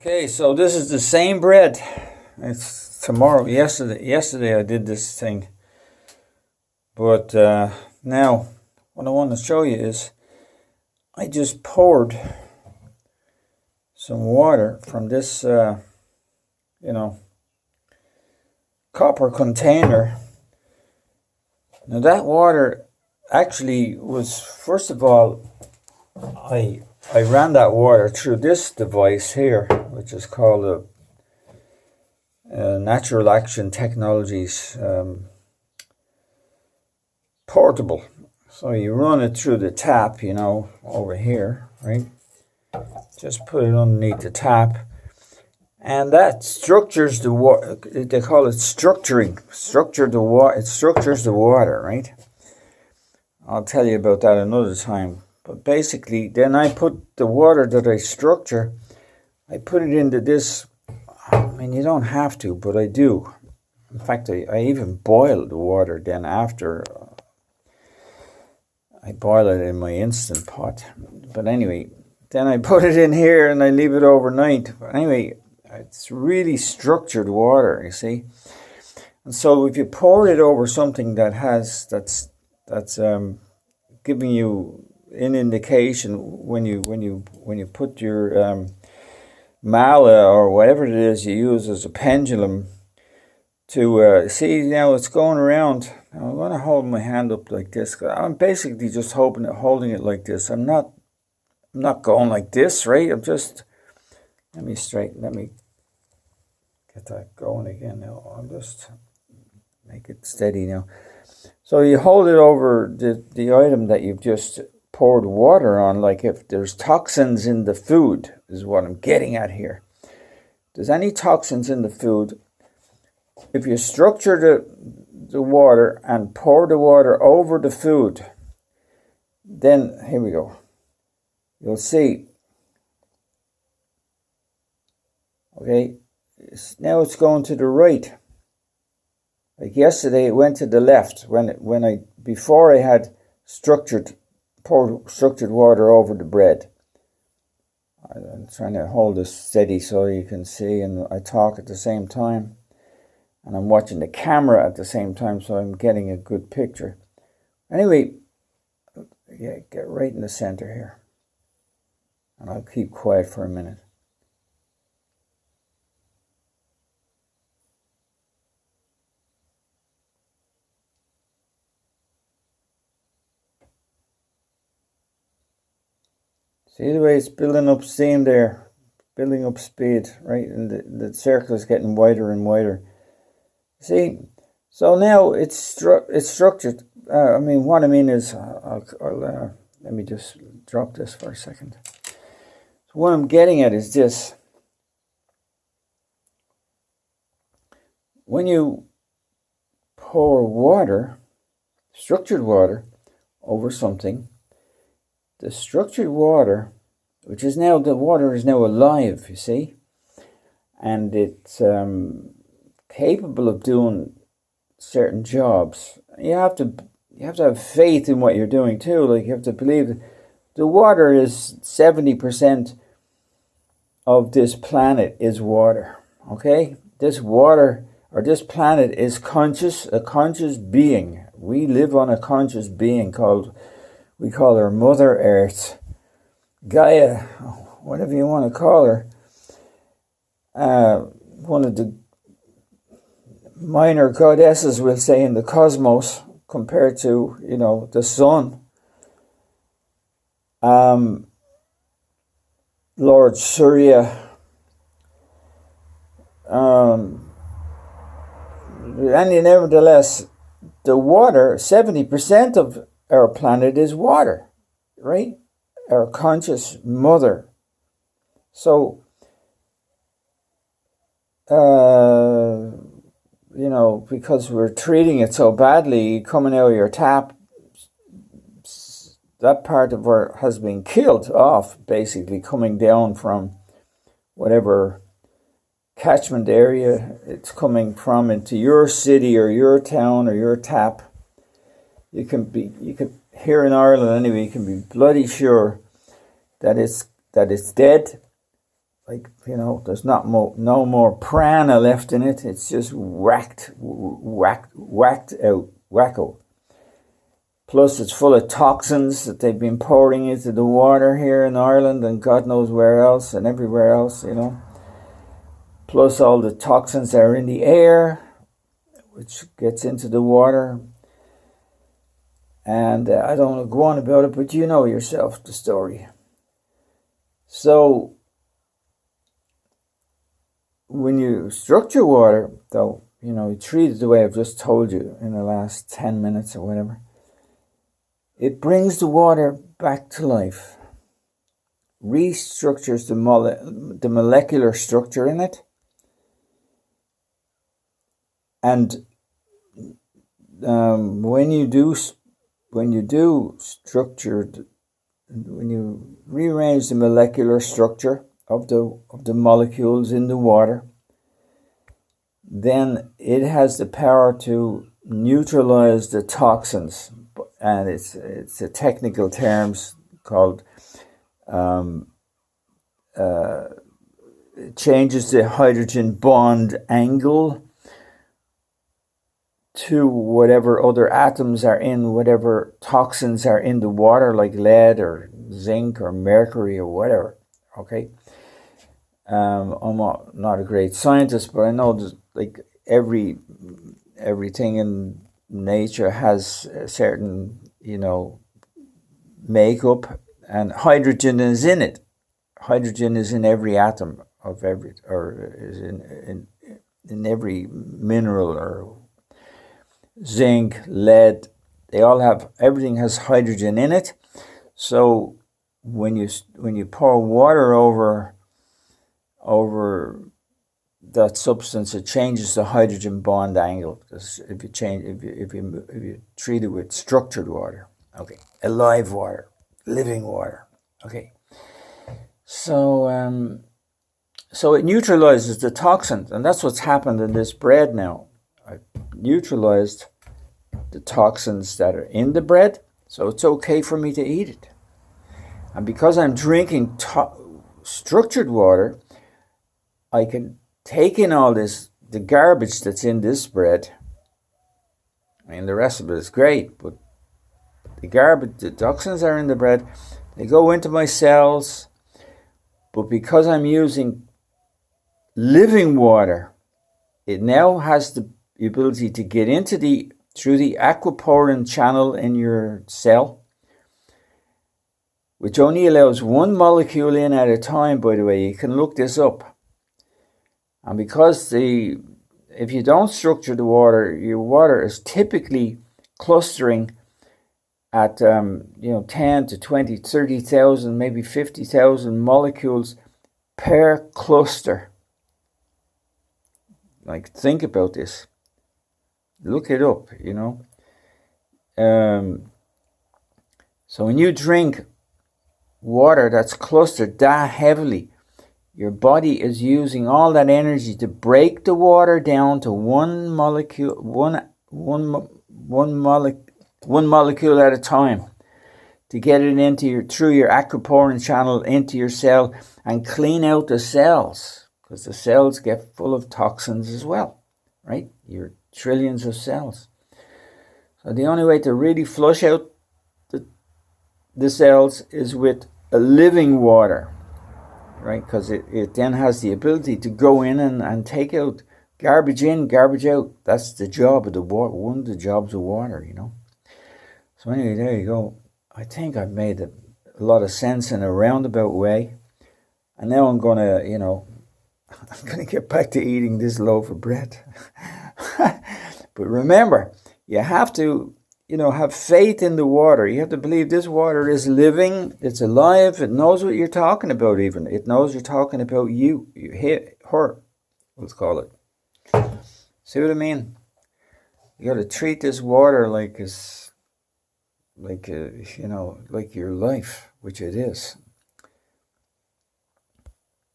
Okay, so this is the same bread. It's tomorrow. Yesterday I did this thing, but now what I want to show you is I just poured some water from this, copper container. Now that water actually was, first of all, I ran that water through this device here, which is called a Natural Action Technologies portable. So you run it through the tap, over here, right? Just put it underneath the tap, and that structures the water. They call it structuring. It structures the water, right? I'll tell you about that another time. But basically, then I put the water that I structure, I put it into this. I mean, you don't have to, but I do. In fact, I even boil the water then after. I boil it in my Instant Pot. But anyway, then I put it in here and I leave it overnight. But anyway, it's really structured water, you see. And so if you pour it over something that's giving you an indication when you put your mala or whatever it is you use as a pendulum to see, now it's going around. Now I'm going to hold my hand up like this. I'm basically just holding it like this. I'm not going like this, right? I'm just, let me get that going again now. I'll just make it steady now. So you hold it over the item that you've just poured water on, like if there's toxins in the food, is what I'm getting at here. If there's any toxins in the food, if you structure the water and pour the water over the food, then, here we go, you'll see, okay, now it's going to the right. Like yesterday, it went to the left before I had poured structured water over the bread. I'm trying to hold this steady so you can see, and I talk at the same time, and I'm watching the camera at the same time, so I'm getting a good picture. Anyway, yeah, get right in the center here, and I'll keep quiet for a minute. See the way it's building up steam there, building up speed, right? And the circle is getting wider and wider. See, so now it's structured. What I mean is, let me just drop this for a second. So what I'm getting at is this. When you pour water, structured water, over something, the structured water, which is now, the water is now alive, you see, and it's capable of doing certain jobs. You have to have faith in what you're doing too. Like, you have to believe that the water is 70% of this planet is water. Okay, this water or this planet is a conscious being. We live on a conscious being we call her Mother Earth, Gaia, whatever you want to call her. One of the minor goddesses, we'll say, in the cosmos compared to, the sun. Lord Surya. And nevertheless, the water, 70% of our planet is water, right? Our conscious mother. So, because we're treating it so badly, coming out of your tap, that part of her has been killed off, basically, coming down from whatever catchment area it's coming from into your city or your town or your tap. You can here in Ireland anyway, you can be bloody sure that it's dead, like, you know, there's no more prana left in it. It's just whacked out, wacko. Plus, it's full of toxins that they've been pouring into the water here in Ireland and God knows where else and everywhere else, you know. Plus, all the toxins that are in the air, which gets into the water. And I don't want to go on about it, but you know yourself the story. So, when you structure water, though, you know, you treat it the way I've just told you in the last 10 minutes or whatever, it brings the water back to life, restructures the molecular structure in it, and when you rearrange the molecular structure of the molecules in the water, then it has the power to neutralize the toxins, and it's a technical terms called it changes the hydrogen bond angle to whatever other atoms are in whatever toxins are in the water, like lead or zinc or mercury or whatever. Okay. I'm not a great scientist, but I know that like everything in nature has a certain, you know, makeup, and hydrogen is in it. Hydrogen is in every atom of is in every mineral, or zinc, lead. They all have, everything has hydrogen in it. So when you pour water over that substance, it changes the hydrogen bond angle. If you treat it with structured water, okay, alive water, living water, okay. So it neutralizes the toxins, and that's what's happened in this bread now. I neutralized the toxins that are in the bread, so it's okay for me to eat it. And because I'm drinking structured water, I can take in all the garbage that's in this bread. I mean, the rest of it is great, but the toxins are in the bread. They go into my cells, but because I'm using living water, it now has the ability to get through the aquaporin channel in your cell, which only allows one molecule in at a time, by the way. You can look this up. And because if you don't structure the water, your water is typically clustering at 10 to 20, 30,000, maybe 50,000 molecules per cluster. Like, think about this. Look it up, you know. So when you drink water that's clustered that heavily, your body is using all that energy to break the water down to one molecule at a time, to get it through your aquaporin channel into your cell and clean out the cells, because the cells get full of toxins as well, right? Your trillions of cells. So the only way to really flush out the cells is with a living water, right? Because it then has the ability to go in and take out garbage in, garbage out. That's the job of the water, one of the jobs of water, you know. So anyway, there you go. I think I've made a lot of sense in a roundabout way. And now I'm going to get back to eating this loaf of bread. But remember, you have to, have faith in the water. You have to believe this water is living, it's alive, it knows what you're talking about even. It knows you're talking about you, her, let's call it. See what I mean? You got to treat this water like your life, which it is.